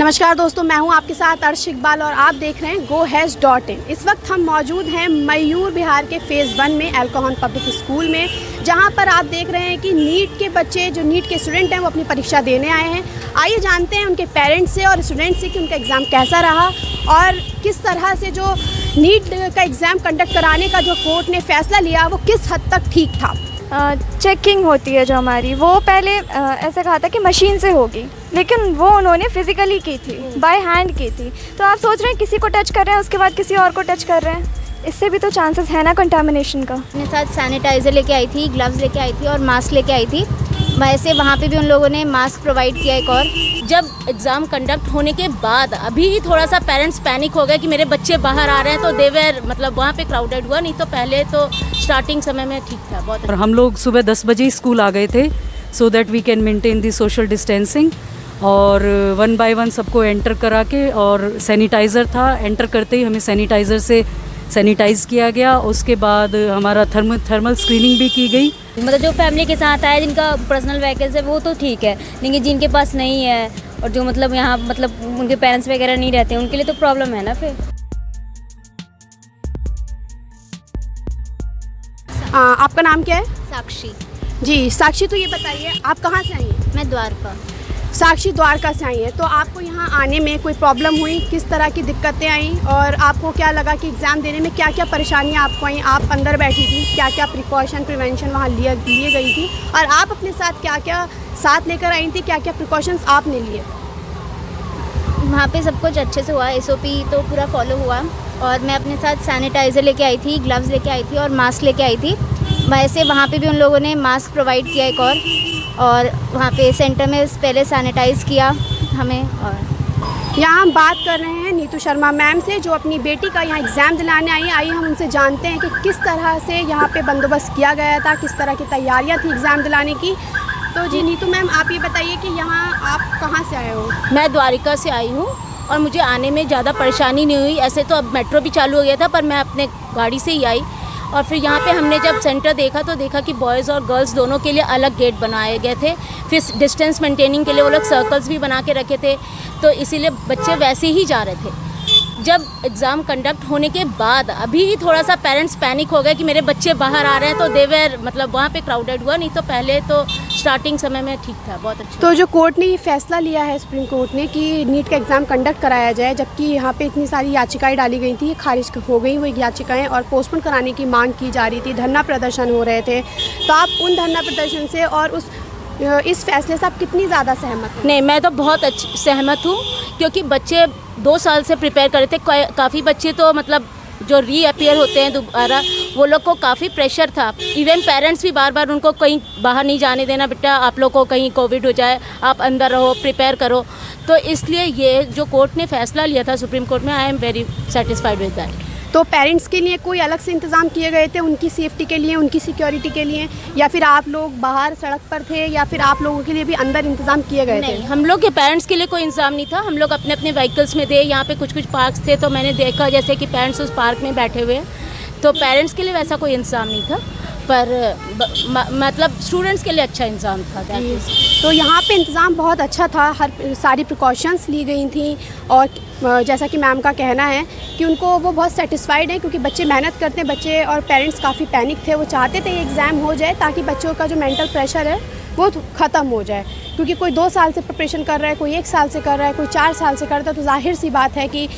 नमस्कार दोस्तों, मैं हूं आपके साथ अर्श इकबाल और आप देख रहे हैं GoHez.in। इस वक्त हम मौजूद हैं मयूर विहार के फ़ेज़ 1 में एल्कोहन पब्लिक स्कूल में, जहां पर आप देख रहे हैं कि नीट के बच्चे, जो नीट के स्टूडेंट हैं, वो अपनी परीक्षा देने आए हैं। आइए जानते हैं उनके पेरेंट्स से और स्टूडेंट्स से कि उनका एग्ज़ाम कैसा रहा और किस तरह से जो नीट का एग्ज़ाम कंडक्ट कराने का जो कोर्ट ने फ़ैसला लिया वो किस हद तक ठीक था। चेकिंग होती है जो हमारी, वो पहले ऐसा कहा था कि मशीन से होगी, लेकिन वो उन्होंने फिज़िकली की थी, बाय हैंड की थी। तो आप सोच रहे हैं किसी को टच कर रहे हैं, उसके बाद किसी और को टच कर रहे हैं, इससे भी तो चांसेस है ना कंटामिनेशन का। अपने साथ सैनिटाइज़र लेके आई थी, ग्लव्स लेके आई थी और मास्क लेके आई थी। वैसे वहाँ पे भी उन लोगों ने मास्क प्रोवाइड किया एक और। जब एग्ज़ाम कंडक्ट होने के बाद अभी थोड़ा सा पेरेंट्स पैनिक हो गए कि मेरे बच्चे बाहर आ रहे हैं, तो देवर मतलब वहाँ पे क्राउडेड हुआ, नहीं तो पहले तो स्टार्टिंग समय में ठीक था बहुत। और हम लोग सुबह 10 बजे ही स्कूल आ गए थे so that we can maintain the social distancing. और 1 बाय 1 सबको एंटर करा के, और सैनिटाइज़र था, एंटर करते ही हमें सैनिटाइज़र से सैनिटाइज़ किया गया। उसके बाद हमारा थर्मल स्क्रीनिंग भी की गई। मतलब जो फैमिली के साथ आए, जिनका पर्सनल व्हीकल्स है, वो तो ठीक है, लेकिन जिनके पास नहीं है और जो मतलब यहाँ मतलब उनके पेरेंट्स वगैरह नहीं रहते, उनके लिए तो प्रॉब्लम है ना फिर। आपका नाम क्या है? साक्षी। जी साक्षी, तो ये बताइए आप कहाँ से आई हैं? मैं द्वारका। साक्षी द्वारका से आई है, तो आपको यहाँ आने में कोई प्रॉब्लम हुई? किस तरह की दिक्कतें आई और आपको क्या लगा कि एग्ज़ाम देने में क्या क्या परेशानियाँ आपको आई? आप अंदर बैठी थी, क्या क्या प्रिकॉशन प्रिवेंशन वहाँ लिए गई थी और आप अपने साथ क्या क्या साथ लेकर आई थी, क्या क्या प्रिकॉशंस आपने लिए? वहाँ पे सब कुछ अच्छे से हुआ, SOP तो पूरा फॉलो हुआ और मैं अपने साथ सैनिटाइज़र लेके आई थी, ग्लव्स लेके आई थी और मास्क लेके आई थी। वैसे वहाँ पे भी उन लोगों ने मास्क प्रोवाइड किया एक और वहाँ पे सेंटर में पहले सैनिटाइज़ किया हमें। और यहाँ हम बात कर रहे हैं नीतू शर्मा मैम से, जो अपनी बेटी का यहाँ एग्ज़ाम दिलाने आई है। आइए हम उनसे जानते हैं कि किस तरह से यहाँ पे बंदोबस्त किया गया था, किस तरह की तैयारियाँ थी एग्ज़ाम दिलाने की। तो जी नीतू मैम, आप ये बताइए कि यहाँ आप कहाँ से आए हो? मैं द्वारिका से आई हूँ और मुझे आने में ज़्यादा परेशानी नहीं हुई। ऐसे तो अब मेट्रो भी चालू हो गया था, पर मैं अपने गाड़ी से ही आई। और फिर यहाँ पे हमने जब सेंटर देखा तो देखा कि बॉयज़ और गर्ल्स दोनों के लिए अलग गेट बनाए गए थे। फिर डिस्टेंस मेंटेनिंग के लिए वो लोग सर्कल्स भी बना के रखे थे, तो इसीलिए बच्चे वैसे ही जा रहे थे। जब एग्ज़ाम कंडक्ट होने के बाद अभी थोड़ा सा पेरेंट्स पैनिक हो गए कि मेरे बच्चे बाहर आ रहे हैं, तो देवर मतलब वहाँ पे क्राउडेड हुआ, नहीं तो पहले तो स्टार्टिंग समय में ठीक था बहुत अच्छा। तो जो कोर्ट ने ये फैसला लिया है, सुप्रीम कोर्ट ने, कि नीट का एग्ज़ाम कंडक्ट कराया जाए, जबकि यहाँ पे इतनी सारी याचिकाएं डाली गई थी, खारिज हो गई वो याचिकाएं और पोस्टपोन कराने की मांग की जा रही थी, धरना प्रदर्शन हो रहे थे। तो आप उन धरना प्रदर्शन से और इस फैसले से आप कितनी ज़्यादा सहमत हैं? नहीं, मैं तो बहुत सहमत हूँ, क्योंकि बच्चे 2 साल से प्रिपेयर कर रहे थे। काफ़ी बच्चे तो मतलब जो रीअपियर होते हैं दोबारा, वो लोग को काफ़ी प्रेशर था। इवन पेरेंट्स भी बार बार उनको कहीं बाहर नहीं जाने देना, बेटा आप लोग को कहीं कोविड हो जाए, आप अंदर रहो, प्रिपेयर करो। तो इसलिए ये जो कोर्ट ने फैसला लिया था सुप्रीम कोर्ट में, I am very satisfied with that. तो पेरेंट्स के लिए कोई अलग से इंतज़ाम किए गए थे उनकी सेफ्टी के लिए, उनकी सिक्योरिटी के लिए, या फिर आप लोग बाहर सड़क पर थे, या फिर आप लोगों के लिए भी अंदर इंतज़ाम किए गए थे? नहीं, हम लोग के पेरेंट्स के लिए कोई इंतज़ाम नहीं था। हम लोग अपने अपने व्हीकल्स में थे। यहाँ पे कुछ पार्क्स थे, तो मैंने देखा जैसे कि पेरेंट्स उस पार्क में बैठे हुए हैं, तो पेरेंट्स के लिए वैसा कोई इंतज़ाम नहीं था, पर मतलब स्टूडेंट्स के लिए अच्छा इंतज़ाम था। तो यहाँ पे इंतज़ाम बहुत अच्छा था, हर सारी प्रिकॉशंस ली गई थी और जैसा कि मैम का कहना है कि उनको वो बहुत सेटिस्फाइड है, क्योंकि बच्चे मेहनत करते हैं, बच्चे और पेरेंट्स काफ़ी पैनिक थे। वो चाहते थे ये एग्ज़ाम हो जाए ताकि बच्चों का जो मेंटल प्रेशर है वो ख़त्म हो जाए, क्योंकि कोई 2 साल से प्रिपरेशन कर रहा है, कोई 1 साल से कर रहा है, कोई 4 साल से करता है। तो जाहिर सी बात है कि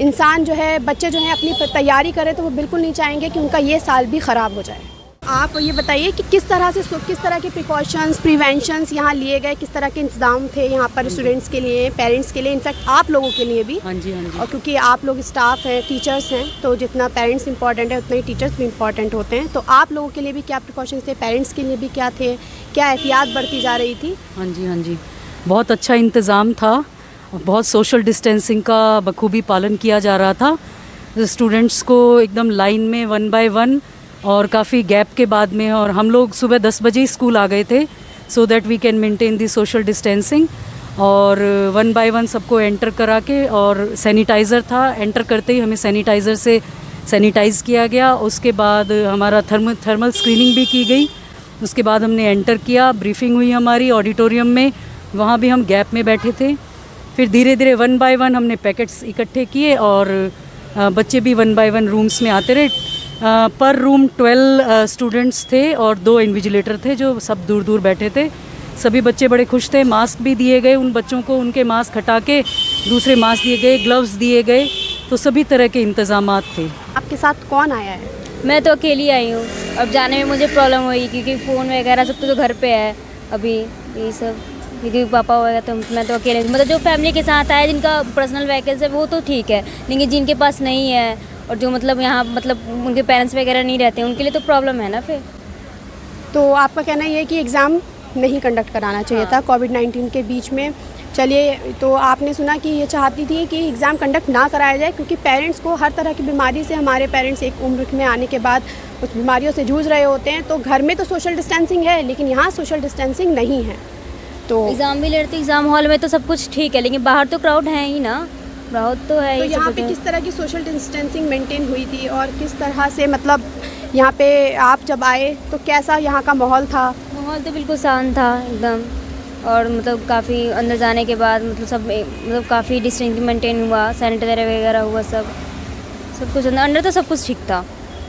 इंसान जो है, बच्चे जो हैं अपनी तैयारी करें तो वो बिल्कुल नहीं चाहेंगे कि उनका ये साल भी ख़राब हो जाए। आप ये बताइए कि किस तरह के प्रिकॉशंस प्रिवेंशंस यहाँ लिए गए, किस तरह के इंतजाम थे यहाँ पर स्टूडेंट्स के लिए, पेरेंट्स के लिए, इनफैक्ट आप लोगों के लिए भी? हाँ जी, हाँ जी। और क्योंकि आप लोग स्टाफ हैं, टीचर्स हैं, तो जितना पेरेंट्स इंपॉर्टेंट है उतना ही टीचर्स भी इंपॉर्टेंट होते हैं। तो आप लोगों के लिए भी क्या प्रिकॉशंस थे, पेरेंट्स के लिए भी क्या थे, क्या एहतियात बरती जा रही थी? हाँ जी, हाँ जी, बहुत अच्छा इंतज़ाम था, बहुत सोशल डिस्टेंसिंग का बखूबी पालन किया जा रहा था। स्टूडेंट्स को एकदम लाइन में 1 बाय 1 और काफ़ी गैप के बाद में, और हम लोग सुबह 10 बजे ही स्कूल आ गए थे so that we can maintain the social distancing. और 1 बाय 1 सबको एंटर करा के, और सैनिटाइज़र था, एंटर करते ही हमें सैनिटाइज़र से सैनिटाइज़ किया गया। उसके बाद हमारा थर्मल स्क्रीनिंग भी की गई। उसके बाद हमने एंटर किया, ब्रीफिंग हुई हमारी ऑडिटोरियम में, वहाँ भी हम गैप में बैठे थे। फिर धीरे धीरे 1 बाय 1 हमने पैकेट्स इकट्ठे किए और बच्चे भी 1 बाय 1 रूम्स में आते रहे। पर रूम 12 स्टूडेंट्स थे और 2 इन्विजिलेटर थे जो सब दूर दूर बैठे थे। सभी बच्चे बड़े खुश थे। मास्क भी दिए गए उन बच्चों को, उनके मास्क हटा के दूसरे मास्क दिए गए, ग्लव्स दिए गए, तो सभी तरह के इंतजामात थे। आपके साथ कौन आया है? मैं तो अकेली आई हूँ। अब जाने में मुझे प्रॉब्लम हुई क्योंकि फ़ोन वगैरह सब तो घर पे है अभी, यही सब, क्योंकि पापा वगैरह तो मैं तो अकेले, मतलब जो फैमिली के साथ आए जिनका पर्सनल व्हीकल्स है वो तो ठीक है, लेकिन जिनके पास नहीं है और जो मतलब यहाँ मतलब उनके पेरेंट्स वगैरह नहीं रहते उनके लिए तो प्रॉब्लम है ना। फिर तो आपका कहना ये है कि एग्ज़ाम नहीं कंडक्ट कराना चाहिए था कोविड-19 के बीच में। चलिए, तो आपने सुना कि ये चाहती थी कि एग्ज़ाम कंडक्ट ना कराया जाए क्योंकि पेरेंट्स को हर तरह की बीमारी से, हमारे पेरेंट्स एक उम्र में आने के बाद उस बीमारियों से जूझ रहे होते हैं। तो घर में तो सोशल डिस्टेंसिंग है लेकिन यहाँ सोशल डिस्टेंसिंग नहीं है। तो एग्ज़ाम भी लड़ते, एग्ज़ाम हॉल में तो सब कुछ ठीक है, लेकिन बाहर तो क्राउड है ही ना, क्राउड तो है तो ही। यहाँ पे किस तरह की सोशल डिस्टेंसिंग मेंटेन हुई थी और किस तरह से, मतलब यहाँ पे आप जब आए तो कैसा यहाँ का माहौल था? माहौल तो बिल्कुल शांत था एकदम, और मतलब काफ़ी अंदर जाने के बाद मतलब सब मतलब काफ़ी डिस्टेंस मेंटेन हुआ, सैनिटाइजर वगैरह हुआ, सब कुछ अंदर तो सब कुछ ठीक था।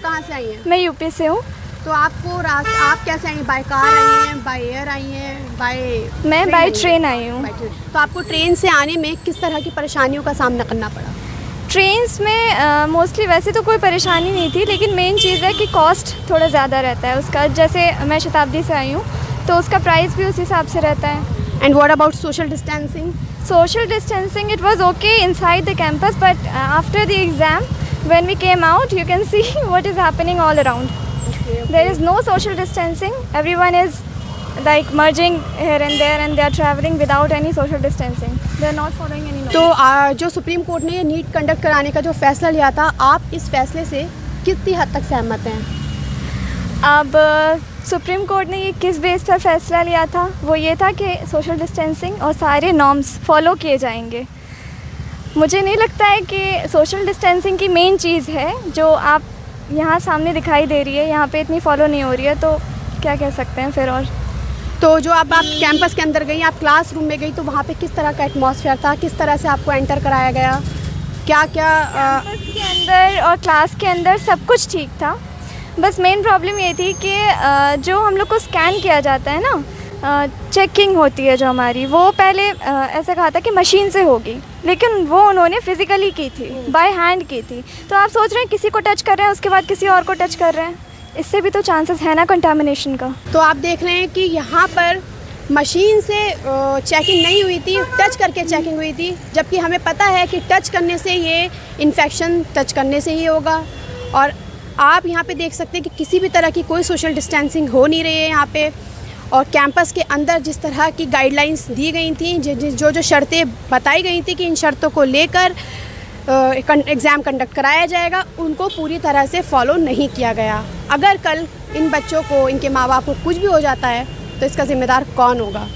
कहाँ से आई हैं? मैं यूपी से हूँ। तो आपको आप कैसे आई हैं? बाय कार आई हैं, बाय एयर आई हैं, मैं बाय ट्रेन आई हूँ। तो आपको ट्रेन से आने में किस तरह की परेशानियों का सामना करना पड़ा? ट्रेन्स में मोस्टली वैसे तो कोई परेशानी नहीं थी, लेकिन मेन चीज़ है कि कॉस्ट थोड़ा ज़्यादा रहता है उसका। जैसे मैं शताब्दी से आई हूँ तो उसका प्राइस भी उस हिसाब से रहता है। And what about social distancing? Social distancing, it was okay inside the campus, but after the exam, when we came out, you can see what is happening all around. There is no social distancing. Everyone is like merging here and there, and they are traveling without any social distancing. They are not following any norms. तो जो supreme court ने ये NEET conduct कराने का जो फैसला लिया था, आप इस फैसले से कितनी हद तक सहमत हैं? अब सुप्रीम कोर्ट ने ये किस बेस पर फैसला लिया था? वो ये था कि सोशल डिस्टेंसिंग और सारे नॉर्म्स फॉलो किए जाएंगे। मुझे नहीं लगता है कि सोशल डिस्टेंसिंग की मेन चीज़ है जो आप यहाँ सामने दिखाई दे रही है, यहाँ पे इतनी फॉलो नहीं हो रही है, तो क्या कह सकते हैं फिर। और तो जो अब आप कैंपस के अंदर गई, आप क्लासरूम में गई, तो वहाँ पे किस तरह का एटमॉस्फेयर था? किस तरह से आपको एंटर कराया गया? क्या क्या कैंपस के अंदर और क्लास के अंदर सब कुछ ठीक था। बस मेन प्रॉब्लम ये थी कि जो हम लोग को स्कैन किया जाता है ना, चेकिंग होती है जो हमारी, वो पहले ऐसा कहा था कि मशीन से होगी, लेकिन वो उन्होंने फिज़िकली की थी, बाय हैंड की थी। तो आप सोच रहे हैं किसी को टच कर रहे हैं उसके बाद किसी और को टच कर रहे हैं, इससे भी तो चांसेस है ना कंटामिनेशन का। तो आप देख रहे हैं कि यहाँ पर मशीन से चेकिंग नहीं हुई थी, टच करके चेकिंग हुई थी, जबकि हमें पता है कि टच करने से ये इन्फेक्शन टच करने से ही होगा। और आप यहाँ पे देख सकते हैं कि किसी भी तरह की कोई सोशल डिस्टेंसिंग हो नहीं रही है यहाँ पे। और कैंपस के अंदर जिस तरह की गाइडलाइंस दी गई थी, जो शर्तें बताई गई थी कि इन शर्तों को लेकर एग्ज़ाम कंडक्ट कराया जाएगा, उनको पूरी तरह से फॉलो नहीं किया गया। अगर कल इन बच्चों को, इनके माँ बाप को कुछ भी हो जाता है तो इसका ज़िम्मेदार कौन होगा?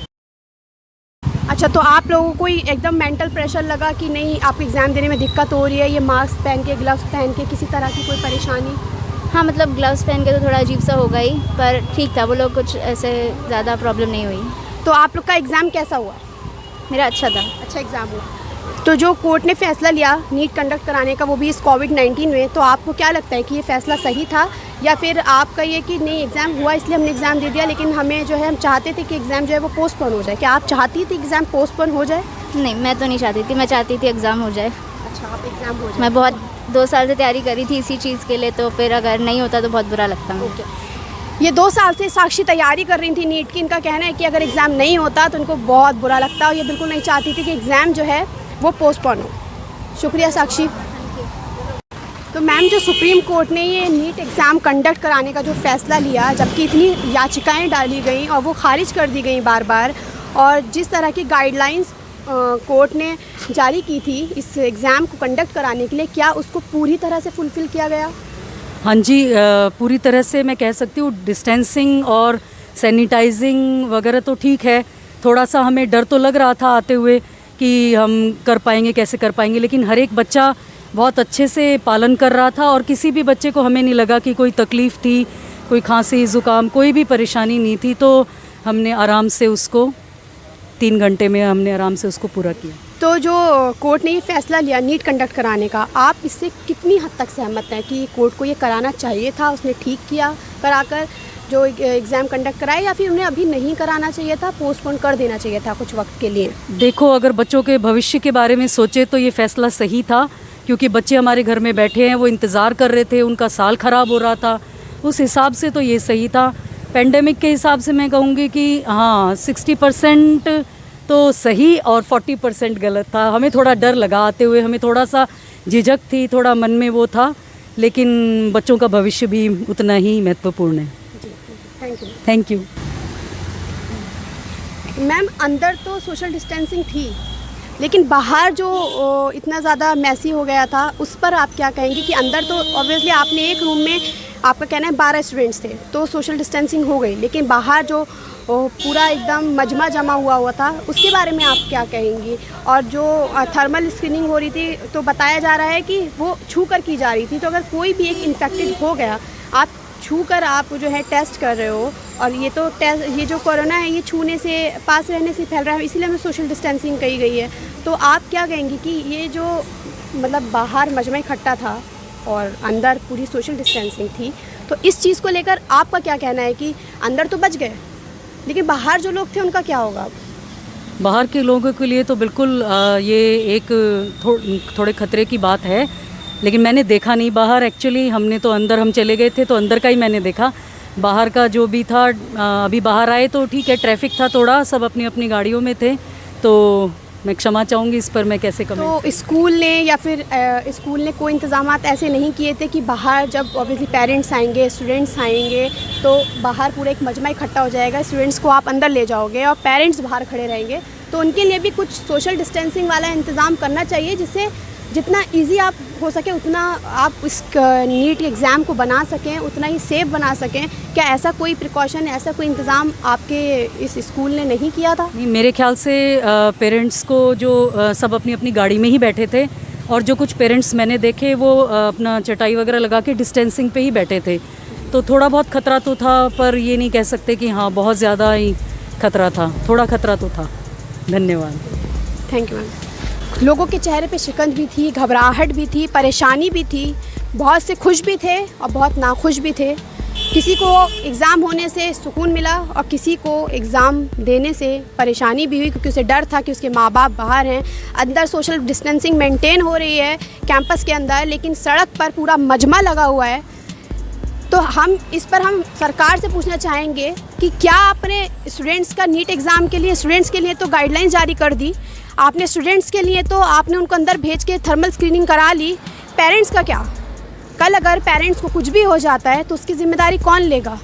अच्छा, तो आप लोगों को एकदम मेंटल प्रेशर लगा कि नहीं, आप एग्ज़ाम देने में दिक्कत हो रही है, ये मास्क पहन के, ग्लव्स पहन के, किसी तरह की कोई परेशानी? हाँ, मतलब ग्लव्स पहन के तो थोड़ा अजीब सा होगा ही, पर ठीक था, वो लोग कुछ ऐसे ज़्यादा प्रॉब्लम नहीं हुई। तो आप लोग का एग्ज़ाम कैसा हुआ? मेरा अच्छा था। अच्छा एग्ज़ाम हुआ। तो जो कोर्ट ने फैसला लिया नीट कंडक्ट कराने का, वो भी इस कोविड-19 में, तो आपको क्या लगता है कि ये फ़ैसला सही था, या फिर आपका ये कि नहीं एग्ज़ाम हुआ इसलिए हमने एग्ज़ाम दे दिया, लेकिन हमें जो है, हम चाहते थे कि एग्ज़ाम जो है वो पोस्टपोन हो जाए? क्या आप चाहती थी एग्ज़ाम पोस्टपोन हो जाए? नहीं, मैं तो नहीं चाहती थी, मैं चाहती थी एग्ज़ाम हो जाए। अच्छा, आप एग्ज़ाम हो जाए। मैं बहुत 2 साल से तैयारी करी थी इसी चीज़ के लिए, तो फिर अगर नहीं होता तो बहुत बुरा लगता मुझे। ओके। ये 2 साल से साक्षी तैयारी कर रही थी नीट की। इनका कहना है कि अगर एग्ज़ाम नहीं होता तो इनको बहुत बुरा लगता, और ये बिल्कुल नहीं चाहती थी कि एग्ज़ाम जो है वो पोस्टपोन हो। शुक्रिया साक्षी। तो मैम, जो सुप्रीम कोर्ट ने ये नीट एग्ज़ाम कंडक्ट कराने का जो फ़ैसला लिया, जबकि इतनी याचिकाएं डाली गई और वो खारिज कर दी गई बार बार, और जिस तरह की गाइडलाइंस कोर्ट ने जारी की थी इस एग्ज़ाम को कंडक्ट कराने के लिए, क्या उसको पूरी तरह से फुलफ़िल किया गया? हाँ जी, पूरी तरह से मैं कह सकती हूँ। डिस्टेंसिंग और सैनिटाइजिंग वगैरह तो ठीक है। थोड़ा सा हमें डर तो लग रहा था आते हुए कि हम कर पाएंगे, कैसे कर पाएंगे, लेकिन हर एक बच्चा बहुत अच्छे से पालन कर रहा था, और किसी भी बच्चे को हमें नहीं लगा कि कोई तकलीफ़ थी, कोई खांसी, ज़ुकाम, कोई भी परेशानी नहीं थी। तो हमने आराम से उसको 3 घंटे में हमने आराम से उसको पूरा किया। तो जो कोर्ट ने ये फैसला लिया नीट कंडक्ट कराने का, आप इससे कितनी हद तक सहमत हैं कि कोर्ट को ये कराना चाहिए था, उसने ठीक किया कराकर जो एग्ज़ाम कंडक्ट कराए, या फिर उन्हें अभी नहीं कराना चाहिए था, पोस्टपोन कर देना चाहिए था कुछ वक्त के लिए? देखो, अगर बच्चों के भविष्य के बारे में सोचे तो ये फ़ैसला सही था, क्योंकि बच्चे हमारे घर में बैठे हैं, वो इंतज़ार कर रहे थे, उनका साल ख़राब हो रहा था, उस हिसाब से तो ये सही था। पेंडेमिक के हिसाब से मैं कहूँगी कि हाँ 60% तो सही और 40% गलत था। हमें थोड़ा डर लगा आते हुए, हमें थोड़ा सा झिझक थी, थोड़ा मन में वो था, लेकिन बच्चों का भविष्य भी उतना ही महत्वपूर्ण है। Thank you. Thank you. Ma'am, अंदर तो सोशल डिस्टेंसिंग थी, लेकिन बाहर जो इतना ज़्यादा मैसी हो गया था, उस पर आप क्या कहेंगे? कि अंदर तो ऑब्वियसली आपने एक रूम में, आपका कहना है 12 स्टूडेंट्स थे तो सोशल डिस्टेंसिंग हो गई, लेकिन बाहर जो पूरा एकदम मजमा जमा हुआ था, उसके बारे में आप क्या कहेंगी? और जो थर्मल स्क्रीनिंग हो रही थी तो बताया जा रहा है कि वो छू कर की जा रही थी, तो अगर कोई भी एक इन्फेक्टेड हो गया, आप छू कर आप जो है टेस्ट कर रहे हो, और ये तो टेस्ट, ये जो कोरोना है ये छूने से, पास रहने से फैल रहा है, इसीलिए हमें सोशल डिस्टेंसिंग कही गई है। तो आप क्या कहेंगी कि ये जो मतलब बाहर मजमा इकट्ठा था और अंदर पूरी सोशल डिस्टेंसिंग थी, तो इस चीज़ को लेकर आपका क्या कहना है कि अंदर तो बच गए, लेकिन बाहर जो लोग थे उनका क्या होगा? बाहर के लोगों के लिए तो बिल्कुल ये एक थोड़े खतरे की बात है, लेकिन मैंने देखा नहीं बाहर। एक्चुअली हमने तो अंदर, हम चले गए थे तो अंदर का ही मैंने देखा। बाहर का जो भी था, अभी बाहर आए तो ठीक है, ट्रैफिक था थोड़ा, सब अपनी अपनी गाड़ियों में थे, तो मैं क्षमा चाहूँगी इस पर, मैं कैसे कमेंट। तो स्कूल ने या फिर स्कूल ने कोई इंतज़ामात ऐसे नहीं किए थे कि बाहर जब ऑब्वियसली पेरेंट्स आएंगे, स्टूडेंट्स आएंगे, तो बाहर पूरा एक मजमा इकट्ठा हो जाएगा, स्टूडेंट्स को आप अंदर ले जाओगे और पेरेंट्स बाहर खड़े रहेंगे, तो उनके लिए भी कुछ सोशल डिस्टेंसिंग वाला इंतज़ाम करना चाहिए, जिससे जितना इजी आप हो सके उतना आप इस नीट एग्ज़ाम को बना सकें, उतना ही सेफ बना सकें। क्या ऐसा कोई प्रिकॉशन, ऐसा कोई इंतज़ाम आपके इस स्कूल ने नहीं किया था? नहीं, मेरे ख्याल से पेरेंट्स को जो सब अपनी अपनी गाड़ी में ही बैठे थे, और जो कुछ पेरेंट्स मैंने देखे वो अपना चटाई वगैरह लगा के डिस्टेंसिंग पे ही बैठे थे, तो थोड़ा बहुत खतरा तो था, पर ये नहीं कह सकते कि हाँ बहुत ज़्यादा ही खतरा था, थोड़ा खतरा तो था। धन्यवाद। Thank you ma'am. लोगों के चेहरे पे शिकन भी थी, घबराहट भी थी, परेशानी भी थी, बहुत से खुश भी थे और बहुत नाखुश भी थे। किसी को एग्ज़ाम होने से सुकून मिला और किसी को एग्ज़ाम देने से परेशानी भी हुई, क्योंकि उसे डर था कि उसके माँ बाप बाहर हैं। अंदर सोशल डिस्टेंसिंग मेंटेन हो रही है कैंपस के अंदर, लेकिन सड़क पर पूरा मजमा लगा हुआ है। तो हम इस पर हम सरकार से पूछना चाहेंगे कि क्या आपने स्टूडेंट्स का नीट एग्ज़ाम के लिए, स्टूडेंट्स के लिए तो गाइडलाइंस जारी कर दी आपने, स्टूडेंट्स के लिए तो आपने उनको अंदर भेज के थर्मल स्क्रीनिंग करा ली, पेरेंट्स का क्या? कल अगर पेरेंट्स को कुछ भी हो जाता है तो उसकी ज़िम्मेदारी कौन लेगा?